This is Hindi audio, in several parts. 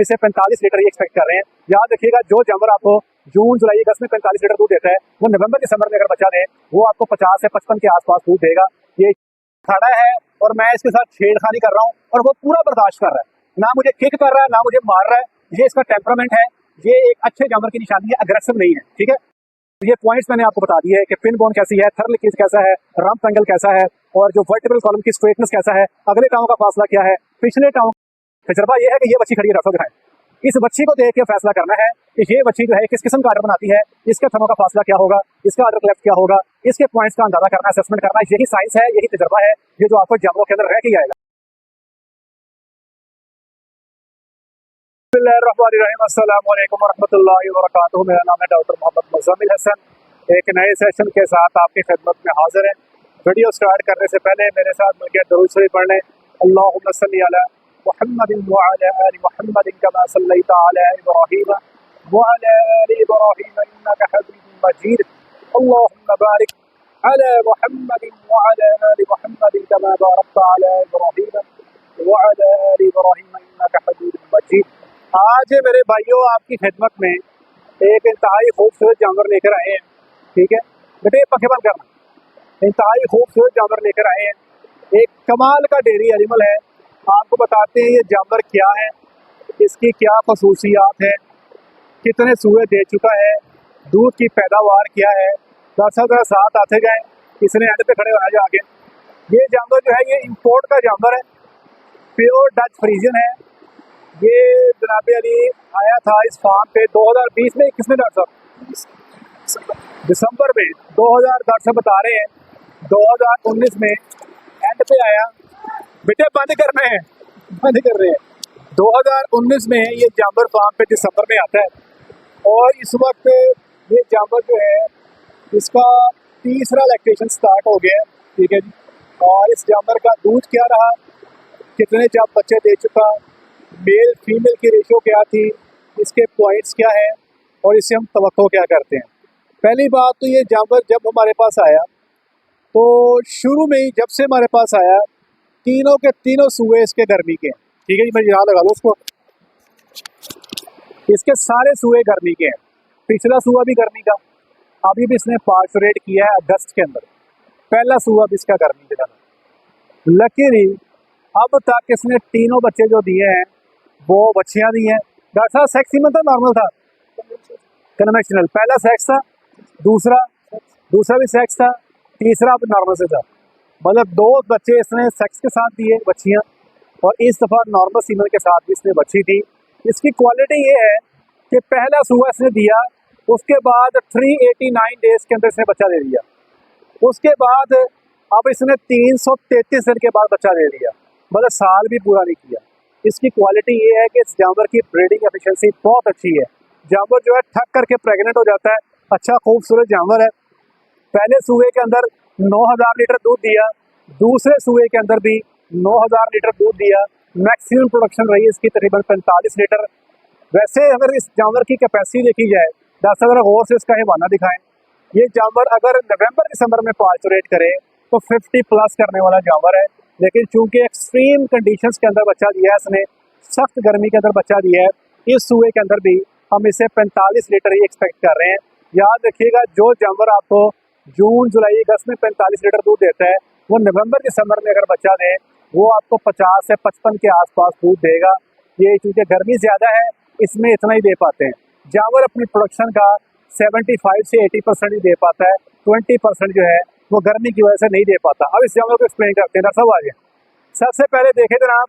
से 45 लीटर ही एक्सपेक्ट कर रहे हैं। याद रखिएगा, जो जानवर आपको जून जुलाई अगस्त में 45 लीटर दूध देता है, वो नवंबर दिसंबर में अगर बच्चा दे, वो आपको 50 से 55 के आसपास दूध देगा। ये खड़ा है और मैं इसके साथ छेड़खानी कर रहा हूँ और वो पूरा बर्दाश्त कर रहा है, ना मुझे किक कर रहा है ना मुझे मार रहा है। ये इसका टेम्परामेंट है, ये एक अच्छे जानवर की निशानी है, अग्रेसिव नहीं है। ठीक है, ये पॉइंट्स मैंने आपको बता दिए है कि पिन बोन कैसी है, थर्ल कीज कैसा है, रम्प एंगल कैसा है और जो वर्टिब्रल कॉलम की स्ट्रेटनेस कैसा है, अगले टाँव का फासला क्या है, पिछले टाँव। तजर्बा ये है कि ये बच्ची खड़ी है, रफा दिखाएं। इस बच्ची को देख के फैसला करना है कि ये बच्ची जो है किस किस्म का आर्डर बनाती है, इसके थनों का फासला क्या होगा, इसका आर्डर क्लेफ्ट क्या होगा, इसके पॉइंट्स का अंदाजा करना, असेसमेंट करना। यही साइंस है, यही तजर्बा है, ये जो आपको जानवरों के अंदर रह के आएगा। अस्सलाम वालेकुम वरहमतुल्लाहि वबरकातुहू। मेरा नाम है डॉक्टर मोहम्मद मुज़म्मिल हसन। एक नए सेशन के साथ आपकी खिदमत में हाजिर है। वीडियो स्टार्ट करने से पहले मेरे साथ मिलकर दुरूद शरीफ पढ़ लें। अल्लाहुम्मा सल्ली अला मुहम्मदिन व अला आलि मुहम्मदिन कमा सल्लैता अला इब्राहीम व अला आलि इब्राहीम इन्नका हमीदुम मजीद। अल्लाहुम्मा बारिक अला मुहम्मदिन व अला आलि मुहम्मदिन कमा बारकता अला इब्राहीम व अला आलि इब्राहीम इन्नका हमीदुम मजीद। आज मेरे भाइयों आपकी खिदमत में एक इंतहाई खूबसूरत जानवर लेकर आए हैं। ठीक है बेटे, पखे बंद करना। इंतहाई खूबसूरत जानवर लेकर आए हैं, एक कमाल का डेयरी एनिमल है। आपको बताते हैं ये जानवर क्या है, इसकी क्या खसूसियात है, कितने सूए दे चुका है, दूध की पैदावार क्या है। दरअसल जरा साथ आते गए, इसने एंड पे खड़े होना जाके। ये जानवर जो है ये इम्पोर्ट का जानवर है, प्योर डच फ्रीजियन है। ये जनाब अली आया था इस फार्म पे 2020 में, 21 में डॉक्टर साहब दिसंबर में 2000 डॉक्टर साहब बता रहे हैं 2019 में एंड पे आया। बेटे बंद करना है, बंद कर रहे हैं। 2019 में ये जानवर फार्म पे दिसंबर में आता है और इस वक्त ये जानवर जो है इसका तीसरा लैक्टेशन स्टार्ट हो गया है। ठीक है जी, और इस जानवर का दूध क्या रहा, कितने जब बच्चे दे चुका, मेल फीमेल की रेशो क्या थी, इसके पॉइंट्स क्या है और इससे हम तवक्को क्या करते हैं। पहली बात तो ये जानवर जब हमारे पास आया तो शुरू में ही जब से हमारे पास आया तीनों के तीनों सूए इसके गर्मी के हैं। ठीक है जी, मैं याद लगा दो उसको, इसके सारे सूए गर्मी के हैं। पिछला सूआ भी गर्मी का, अभी भी इसने पार्चुरेट किया है अगस्त के अंदर, पहला सूआ भी इसका गर्मी के अंदर। लकीली अब तक इसने तीनों बच्चे जो दिए हैं वो बच्चियां दी हैं। डॉक्टर साहब सेक्स सीमन था, नॉर्मल था, कन्वेंशनल। पहला सेक्स था, दूसरा भी सेक्स था, तीसरा अब नॉर्मल से था। मतलब 2 बच्चे इसने सेक्स के साथ दिए बच्चियां और इस दफ़ा नॉर्मल सीमन के साथ भी इसने बच्ची दी। इसकी क्वालिटी ये है कि पहला सूआ इसने दिया, उसके बाद 389 डेज के अंदर इसने बच्चा दे दिया। उसके बाद अब इसने 333 दिन के बाद बच्चा दे दिया, मतलब साल भी पूरा नहीं किया। इसकी क्वालिटी ये है कि इस जानवर की ब्रीडिंग एफिशिएंसी बहुत अच्छी है। जानवर जो है ठक करके प्रेग्नेंट हो जाता है। अच्छा खूबसूरत जानवर है। पहले सूए के अंदर 9000 लीटर दूध दिया, दूसरे सूए के अंदर भी 9000 लीटर दूध दिया। मैक्सिमम प्रोडक्शन रही इसकी तकरीबन 45 लीटर। वैसे अगर इस जानवर की कैपेसिटी देखी जाए, 10 अगर गौर से इसका हिवाना दिखाएं, ये जानवर अगर नवंबर दिसंबर में पार्चुरेट करे तो 50 प्लस करने वाला जानवर है। लेकिन चूंकि एक्सट्रीम कंडीशंस के अंदर बच्चा दिया है इसने, सख्त गर्मी के अंदर बच्चा दिया है, इस सूए के अंदर भी हम इसे 45 लीटर ही एक्सपेक्ट कर रहे हैं। याद रखिएगा, जो जानवर आपको जून जुलाई अगस्त में 45 लीटर दूध देता है, वो नवंबर दिसंबर में अगर बच्चा दे वो आपको 50 से 55 के आसपास दूध देगा। ये चूँकि गर्मी ज़्यादा है इसमें इतना ही दे पाते हैं। जानवर अपनी प्रोडक्शन का 75 से 80% ही दे पाता है, 20% जो है वो गर्मी की वजह से नहीं दे पाता। अब इस जानवर को एक्सप्लेन करते हैं। डॉक्टर साहब आ गए। सबसे पहले देखें जनाब,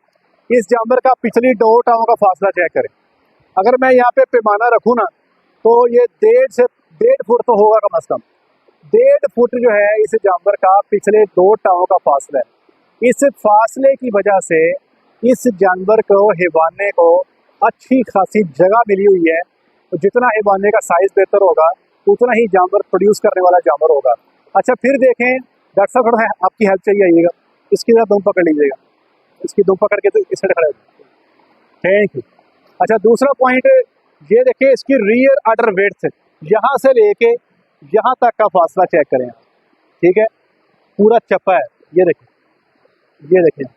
इस जानवर का पिछली 2 टाँगों का फासला चेक करें। अगर मैं यहाँ पे पैमाना रखूँ ना तो ये 1.5 फुट तो होगा कम से कम। 1.5 फुट जो है इस जानवर का पिछले 2 टाँगों का फासला है। इस फासले की वजह से इस जानवर को, हिवाने को अच्छी खासी जगह मिली हुई है। तो जितना हिवाने का साइज बेहतर होगा उतना ही जानवर प्रोड्यूस करने वाला जानवर होगा। अच्छा फिर देखें, डॉक्टर साहब थोड़ा आपकी हेल्प चाहिए आइएगा, इसकी ज़रा दुम पकड़ लीजिएगा, इसकी दुम पकड़ के तो इस साइड खड़े हो। Thank you. अच्छा दूसरा पॉइंट ये देखिए, इसकी रियर अडर वेड्थ यहाँ से लेके यहाँ तक का फासला चेक करें आप। ठीक है, पूरा चप्पा है, ये देखिए, ये देखिए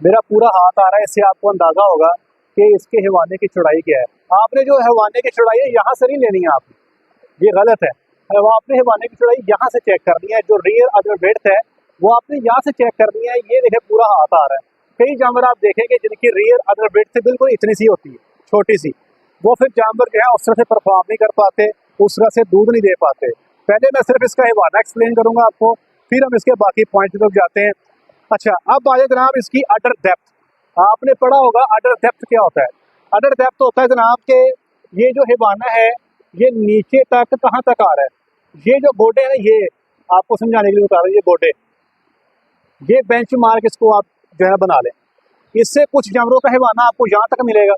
मेरा पूरा हाथ आ रहा है, इससे आपको अंदाज़ा होगा कि इसके हिवाने की चौड़ाई क्या है। आपने जो हिवाने की चौड़ाई है यहाँ से नहीं लेनी है आपने, ये गलत है। अब आपने हिवाने की चौड़ाई यहाँ से चेक करनी है, जो रियर अदर विड्थ है वो आपने यहाँ से चेक करनी है। ये देखे पूरा हाथ आ रहा है। कई जानवर आप देखेंगे जिनकी रियर अदर विड्थ बिल्कुल इतनी सी होती है, छोटी सी, वो फिर जानवर जो है उस तरह से परफॉर्म नहीं कर पाते, उस तरह से दूध नहीं दे पाते। पहले मैं सिर्फ इसका हिवाना एक्सप्लेन करूंगा आपको, फिर हम इसके बाकी पॉइंट की तरफ जाते हैं। अच्छा, अब आगे जनाब इसकी अडर डेप्थ। आपने पढ़ा होगा अडर डेप्थ क्या होता है। अडर डेप्थ होता है जनाब के ये जो हिवाना है ये नीचे तक कहाँ तक आ रहा है। ये जो गोडे हैं ये आपको समझाने के लिए बता रहे हैं, ये गोडे, ये बेंच मार्क इसको आप जो है बना लें। इससे कुछ जानवरों का हिवाना आपको यहाँ तक मिलेगा,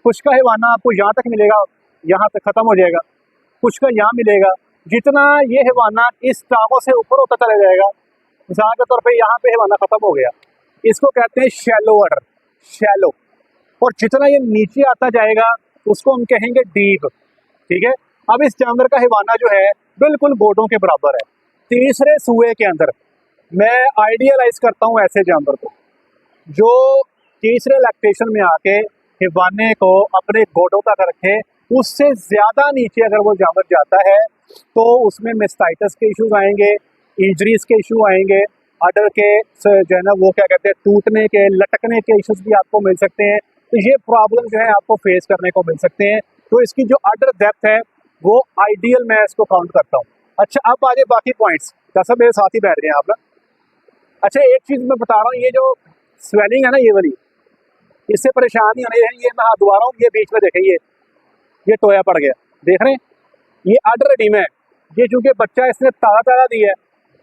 कुछ का हिवाना आपको यहाँ तक मिलेगा, यहाँ तक खत्म हो जाएगा, कुछ का यहाँ मिलेगा। जितना ये हिवाना इस टांगों से ऊपर होता चला जाएगा, मिसाल के तौर पे यहाँ पे हिवाना खत्म हो गया, इसको कहते हैं शैलो अडर, शैलो। और जितना ये नीचे आता जाएगा उसको हम कहेंगे डीप, ठीक है। अब इस जानवर का हिवाना जो है बिल्कुल गोडों के बराबर है। तीसरे सूए के अंदर मैं आइडियलाइज करता हूँ ऐसे जानवर को जो तीसरे लैक्टेशन में आके हिवाने को अपने गोडों तक रखे। उससे ज्यादा नीचे अगर वो जानवर जाता है तो उसमें मेस्टाइटिस के इश्यूज आएंगे, इंजरीज के इशू आएंगे, अडर के जो है ना वो क्या कहते हैं टूटने के, लटकने के इश्यूज भी आपको मिल सकते हैं। तो ये प्रॉब्लम जो है आपको फेस करने को मिल सकते हैं। तो इसकी जो अडर डेप्थ है वो आइडियल मैं इसको काउंट करता हूँ। अच्छा, अब आगे बाकी पॉइंट्स, जैसा मेरे साथ ही बैठ रहे हैं आप ना। अच्छा, एक चीज मैं बता रहा हूँ, ये जो स्वेलिंग है ना ये वाली, इससे परेशान नहीं होने, ये मैं हाथ धुआ रहा हूँ, ये बीच में देखें ये टोया पड़ गया, देख रहे हैं, ये अडर एडिमा है। ये चूंकि बच्चा इसने ताज़ा दिया है,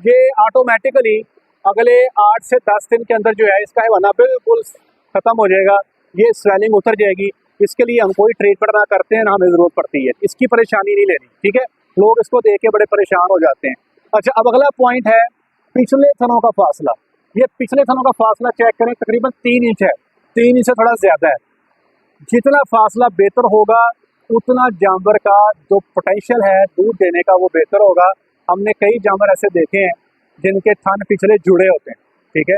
ये ऑटोमेटिकली अगले 8 से 10 दिन के अंदर जो है इसका हिवाना बिल्कुल खत्म हो जाएगा, ये स्वेलिंग उतर जाएगी। इसके लिए हम कोई ट्रीटमेंट ना करते हैं ना हमें जरूरत पड़ती है, इसकी परेशानी नहीं लेनी, ठीक है। लोग इसको देख के बड़े परेशान हो जाते हैं। अच्छा, अब अगला पॉइंट है पिछले थनों का फासला। ये पिछले थनों का फासला चेक करें, तकरीबन 3 इंच है, 3 इंच से थोड़ा ज्यादा है। जितना फासला बेहतर होगा उतना जानवर का जो पोटेंशियल है दूध देने का वो बेहतर होगा। हमने कई जानवर ऐसे देखे हैं जिनके थन पिछले जुड़े होते हैं, ठीक है।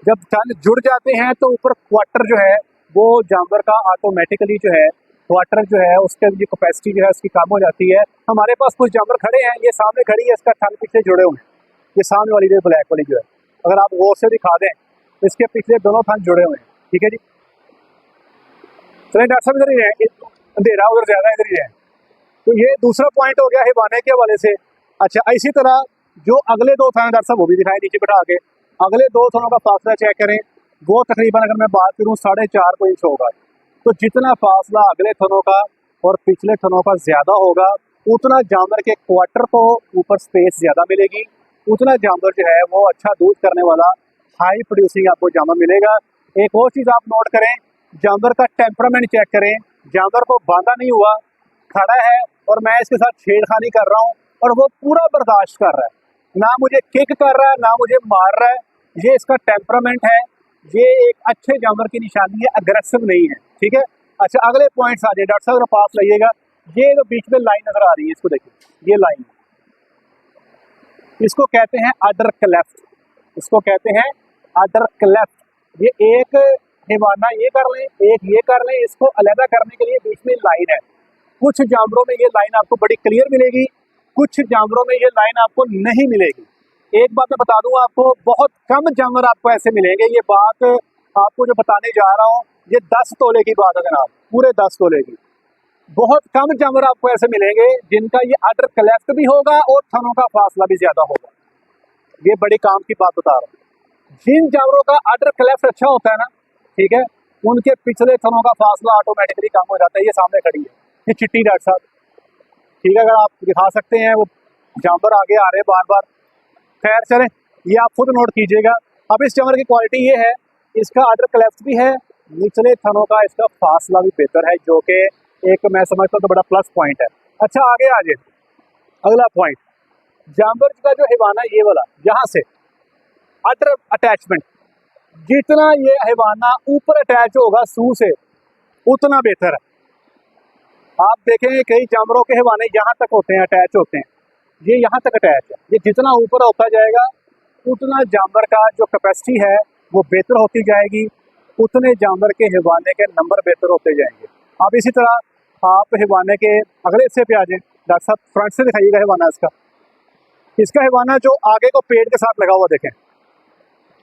जब थन जुड़ जाते हैं तो ऊपर क्वार्टर जो है वो जानवर का ऑटोमेटिकली जो है क्वार्टर जो है उसके जो कैपेसिटी जो है उसकी कम हो जाती है। हमारे पास कुछ जानवर खड़े हैं, ये सामने खड़ी है, इसका थन पीछे जुड़े हुए हैं, ये सामने वाली जो ब्लैक वाली जो है, अगर आप गौर से दिखा दें इसके पिछले दोनों थन जुड़े हुए हैं, ठीक है जी। चलिए डॉक्टर साहब इधर ही रहे, अंधेरा उधर ज्यादा, इधर ही रहे। तो ये दूसरा पॉइंट हो गया हिवाने के हवाले से। अच्छा, इसी तरह जो अगले 2 थन डॉक्टर साहब वो भी दिखाए नीचे बैठा के, अगले 2 थनों का फासला चेक करें, वो तकरीबन अगर मैं बात करूँ 4.5 इंच होगा। तो जितना फासला अगले थनों का और पिछले थनों का ज्यादा होगा उतना जानवर के क्वार्टर को ऊपर स्पेस ज्यादा मिलेगी, उतना जानवर जो है वो अच्छा दूध करने वाला हाई प्रोड्यूसिंग आपको जानवर मिलेगा। एक और चीज आप नोट करें, जानवर का टेम्परामेंट चेक करें, जानवर को बांधा नहीं हुआ, खड़ा है और मैं इसके साथ छेड़खानी कर रहा हूँ और वो पूरा बर्दाश्त कर रहा है, ना मुझे किक कर रहा है ना मुझे मार रहा है, ये इसका टेम्परामेंट है, ये एक अच्छे जानवर की निशानी है, अग्रेसिव नहीं है, ठीक है। अच्छा, अगले पॉइंट्स आ जाए डॉक्टर साहब पास लाइएगा। ये जो बीच में लाइन नजर आ रही है इसको देखिए, ये लाइन, इसको कहते हैं अडर क्लेफ्ट, इसको कहते हैं अडर क्लेफ्ट। ये एक हिवाना ये कर लें, एक ये कर लें, इसको अलग करने के लिए बीच में लाइन है। कुछ जानवरों में ये लाइन आपको बड़ी क्लियर मिलेगी, कुछ जानवरों में ये लाइन आपको नहीं मिलेगी। एक बात मैं बता दूं आपको, बहुत कम जानवर आपको ऐसे मिलेंगे, ये बात आपको जो बताने जा रहा हूँ ये 10 तोले की बात है जनाब, पूरे 10 तोले की। बहुत कम जानवर आपको ऐसे मिलेंगे जिनका ये अडर क्लेफ्ट भी होगा और थनों का फासला भी ज्यादा होगा। ये बड़ी काम की बात बता रहा हूँ। जिन जानवरों का अडर क्लेफ्ट अच्छा होता है ना, ठीक है, उनके पिछले थनों का फासला ऑटोमेटिकली कम हो जाता है। ये सामने खड़ी है, ये चिट्टी डॉक्टर साहब, ठीक है, अगर आप दिखा सकते हैं, वो जानवर आगे आ रहे हैं बार बार। खैर चलें, ये आप खुद नोट कीजिएगा। अब इस जानवर की क्वालिटी ये है, इसका अडर क्लेफ्ट भी है, निचले थनों का इसका फासला भी बेहतर है, जो कि एक मैं समझता हूँ तो बड़ा प्लस पॉइंट है। अच्छा, आगे आ जाए, अगला पॉइंट, जानवर का जो हिवाना ये वाला, यहाँ से अडर अटैचमेंट, जितना ये हिवाना ऊपर अटैच होगा सू से उतना बेहतर है। आप देखेंगे कई जानवरों के हिवाने यहाँ तक होते हैं, अटैच होते हैं, ये यहाँ तक अटैच है। ये जितना ऊपर होता जाएगा उतना जानवर का जो कैपेसिटी है वो बेहतर होती जाएगी, उतने जानवर के हिवाने के नंबर बेहतर होते जाएंगे। अब इसी तरह आप हिवाने के अगले हिस्से पे आ जाएं। डॉक्टर साहब फ्रंट से दिखाइएगा हिवाना इसका हिवाना जो आगे को पेड़ के साथ लगा हुआ देखें,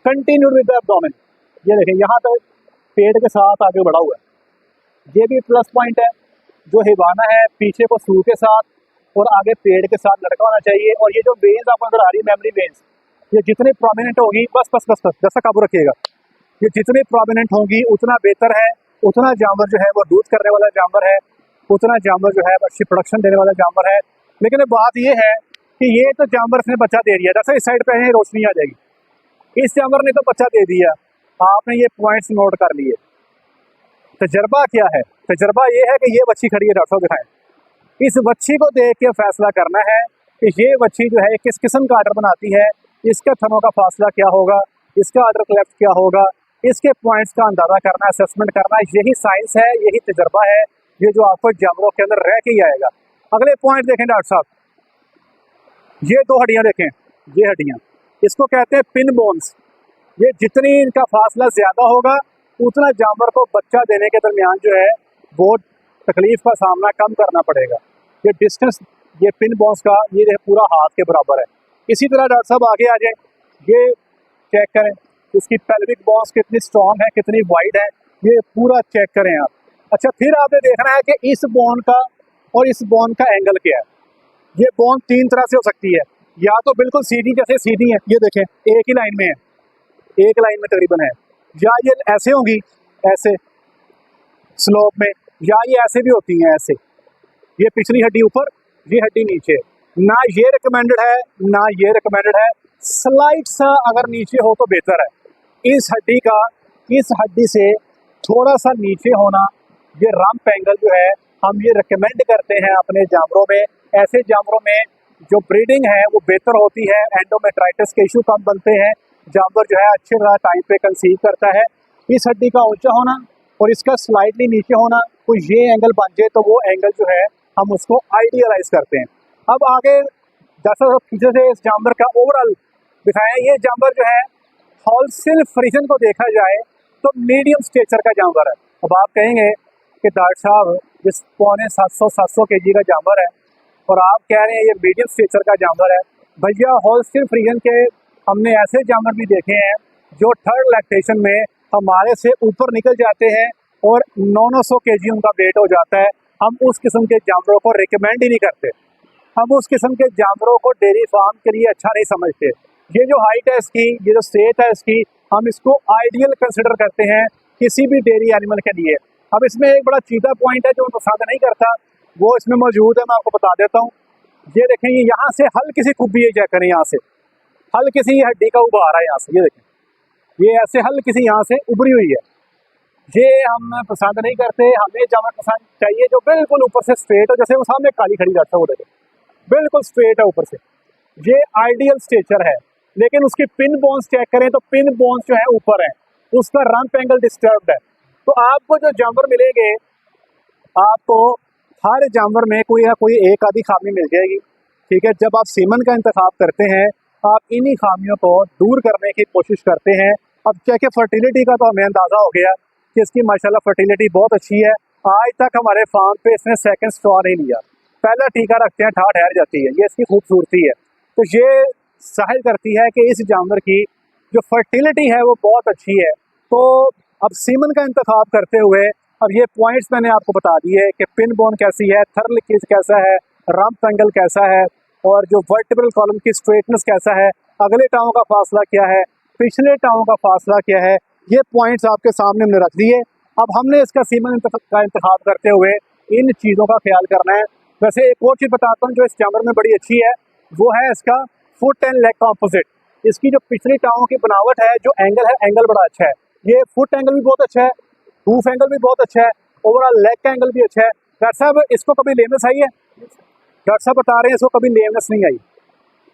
कंटिन्यूड विद द एब्डोमेन। ये देखें यहाँ तक पेड़ के साथ आगे बढ़ा हुआ है, ये भी प्लस पॉइंट है। जो हिवाना है पीछे को सूर के साथ और आगे पेड़ के साथ लटका होना चाहिए। और ये जो वेन्स आपको नजर आ रही है, मेमोरी वेन्स, ये जितनी प्रोमिनेंट होगी, बस बस बस बस जैसा काबू रखिएगा, ये जितनी प्रोमिनेंट होंगी उतना बेहतर है, उतना जानवर जो है वो दूध करने वाला जानवर है, उतना जानवर जो है वो अच्छी प्रोडक्शन देने वाला जानवर है। लेकिन बात ये है कि ये तो जानवर इसने बच्चा दे दिया, जैसे इस साइड पे है रोशनी आ जाएगी, इस जानवर ने तो बच्चा दे दिया। आपने ये पॉइंट्स नोट कर लिए। तजर्बा क्या है? तजर्बा ये है कि ये बच्ची खड़ी है, डॉक्टर साहब दिखाएं। इस बच्ची को देख के फैसला करना है कि ये बच्ची जो है किस किस्म का आर्डर बनाती है, इसके थनों का फासला क्या होगा, इसका आर्डर क्लेफ्ट क्या होगा, इसके पॉइंट्स का अंदाजा करना, असेसमेंट करना, यही साइंस है, यही तजर्बा है, ये जो आपको जानवरों के अंदर रह के ही आएगा। अगले पॉइंट देखें डॉक्टर साहब, ये दो हड्डियां देखें, ये हड्डियां इसको कहते हैं पिन बोन्स। ये जितनी इनका फासला ज्यादा होगा उतना जानवर को बच्चा देने के दरमियान जो है वो तकलीफ का सामना कम करना पड़ेगा। ये डिस्टेंस, ये पिन बोन्स का ये पूरा हाथ के बराबर है। इसी तरह डॉक्टर साहब आगे आ जाए, ये चेक करें इसकी पेल्विक बोन्स कितनी स्ट्रॉन्ग है, कितनी वाइड है, ये पूरा चेक करें आप। अच्छा, फिर आपने देखना है कि इस बोन का और इस बोन का एंगल क्या है। ये बोन तीन तरह से हो सकती है, या तो बिल्कुल सीधी, जैसे सीधी है, ये देखें एक ही लाइन में है, एक लाइन में तकरीबन है, या ये ऐसे होंगी, ऐसे स्लोप में, या ये ऐसे भी होती हैं, ऐसे, ये पिछली हड्डी ऊपर, ये हड्डी नीचे। ना ये रिकमेंडेड है ना ये रिकमेंडेड है, स्लाइड सा अगर नीचे हो तो बेहतर है। इस हड्डी का इस हड्डी से थोड़ा सा नीचे होना, ये रंप एंगल जो है हम ये रिकमेंड करते हैं अपने जानवरों में। ऐसे जानवरों में जो ब्रीडिंग है वो बेहतर होती है, एंडोमेट्राइटिस के इशू कम बनते हैं, जानवर जो है अच्छे टाइम पे कंसीव करता है। इस हड्डी का ऊंचा होना और इसका स्लाइडली नीचे होना, तो ये एंगल बन जाए तो वो एंगल जो है हम उसको आइडियलाइज करते हैं। अब आगे जैसा पीछे से इस जानवर का ओवरऑल दिखाया, ये जानवर जो है हॉलसेल फ्रीजन को देखा जाए तो मीडियम स्टेचर का जानवर है। अब आप कहेंगे कि डॉक्टर साहब जिस पौने 700 kg का जानवर है और आप कह रहे हैं ये मीडियम स्टेचर का जानवर है। भैया हॉलसेल फ्रीजन के हमने ऐसे जानवर भी देखे हैं जो थर्ड लैक्टेशन में हमारे से ऊपर निकल जाते हैं और 900 kg उनका वेट हो जाता है। हम उस किस्म के जानवरों को रिकमेंड ही नहीं करते, हम उस किस्म के जानवरों को डेयरी फार्म के लिए अच्छा नहीं समझते। ये जो हाइट है इसकी, ये जो सेहत है इसकी, हम इसको आइडियल कंसिडर करते हैं किसी भी डेयरी एनिमल के लिए। अब इसमें एक बड़ा चीता पॉइंट है जो पसंद नहीं करता, वो इसमें मौजूद है, मैं आपको बता देता हूँ। ये देखें, ये यहाँ से हल्की सी खुब्बी है, चेक करें, यहाँ से हल्की सी हड्डी का उभार है, यहाँ से ये देखें, ये ऐसे हल्की सी यहाँ से उभरी हुई है। ये हम पसंद नहीं करते, हमें जानवर पसंद चाहिए जो बिल्कुल ऊपर से स्ट्रेट हो, जैसे वो सामने काली खड़ी जाता है, वो देखें बिल्कुल स्ट्रेट है ऊपर से, ये आइडियल स्ट्रेचर है। लेकिन उसकी पिन बोन्स चेक करें तो पिन बोन्स जो है ऊपर है, उसका रंप एंगल डिस्टर्ब्ड है। तो आपको जो जानवर मिलेंगे, आपको हर जानवर में कोई ना कोई एक आधी खामी मिल जाएगी, ठीक है। जब आप सीमन का इंतखाब करते हैं, आप इन्हीं खामियों को दूर करने की कोशिश करते हैं। अब चेक फर्टिलिटी का तो हमें अंदाज़ा हो गया कि इसकी माशाल्लाह फर्टिलिटी बहुत अच्छी है। आज तक हमारे फार्म पे इसने सेकंड स्ट्रॉ नहीं लिया, पहला टीका रखते हैं, ठाठ ठहर जाती है, ये इसकी खूबसूरती है। तो ये जाहिर करती है कि इस जानवर की जो फर्टिलिटी है वो बहुत अच्छी है। तो अब सीमन का इंतखाब करते हुए अब ये पॉइंट्स मैंने आपको बता दिए कि पिन बोन कैसी है, थर्ल कीज कैसा है, रंप एंगल कैसा है, और जो वर्टिब्रल कॉलम की स्ट्रेटनेस कैसा है, अगले टाँगों का फासला क्या है, पिछले टाँगों का फासला क्या है, ये पॉइंट्स आपके सामने हमने रख दिए। अब हमने इसका सीमन का इंतखाब करते हुए इन चीज़ों का ख्याल करना है। वैसे एक और चीज़ बताता हूँ जो इस जानवर में बड़ी अच्छी है, वो है इसका फुट एंड लेग कॉम्पोजिट। इसकी जो पिछली टाँगों की बनावट है, जो एंगल है, एंगल बड़ा अच्छा है। ये फुट एंगल भी बहुत अच्छा है, हूफ एंगल भी बहुत अच्छा है, ओवरऑल लेग का एंगल भी अच्छा है। डॉक्टर साहब इसको कभी लेमनेस आई है? डॉक्टर साहब बता रहे हैं इसको कभी लेमनेस नहीं आई।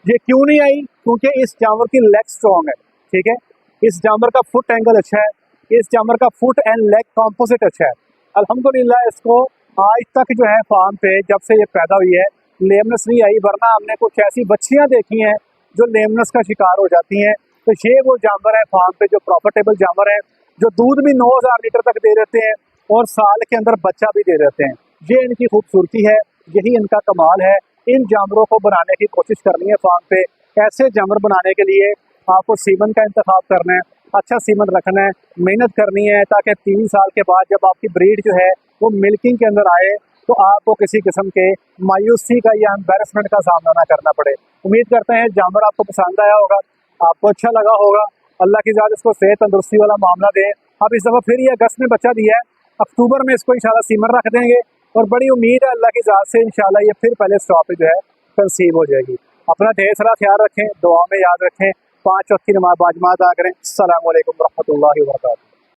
ये क्यों नहीं आई? क्योंकि इस जानवर की लेग स्ट्रॉन्ग है, ठीक है, इस जानवर का फुट एंगल अच्छा है, इस जानवर का फुट एंड लेग कॉम्पोजिट अच्छा है। अल्हम्दुलिल्लाह इसको आज तक जो है फार्म पे जब से ये पैदा हुई है लेमनेस नहीं आई, वरना हमने कुछ ऐसी बच्चियां देखी हैं जो लेमनेस का शिकार हो जाती हैं। तो ये वो जानवर है फार्म पे जो प्रॉफिटेबल जानवर है। जो दूध भी 9,000 लीटर तक दे देते हैं और साल के अंदर बच्चा भी दे देते हैं। ये इनकी खूबसूरती है, यही इनका कमाल है। इन जानवरों को बनाने की कोशिश करनी है फार्म पे। ऐसे जानवर बनाने के लिए आपको सीमन का इंतखाब करना है, अच्छा सीमन रखना है, मेहनत करनी है, ताकि 3 साल के बाद जब आपकी ब्रीड जो है वो मिल्किंग के अंदर आए तो आपको किसी किस्म के मायूसी का या एम्बेरसमेंट का सामना ना करना पड़े। उम्मीद करते हैं जानवर आपको पसंद आया होगा, आपको अच्छा लगा होगा। अल्लाह की ज़ात इसको सेहत तंदुरुस्ती वाला मामला दे। अब इस दफ़ा फिर ये अगस्त में बच्चा दिया है, अक्टूबर में इसको इंशाल्लाह सीमन रख देंगे और बड़ी उम्मीद है अल्लाह की ज़ात से इंशाल्लाह ये फिर पहले स्टॉप पे जो है कंसीव हो जाएगी। अपना ढेर सारा ख्याल रखें, दुआ में याद रखें, 5 वक्त की नमाज बाजमात अदा करें। अस्सलामु अलैकुम रहमतुल्लाहि व बरकातहू।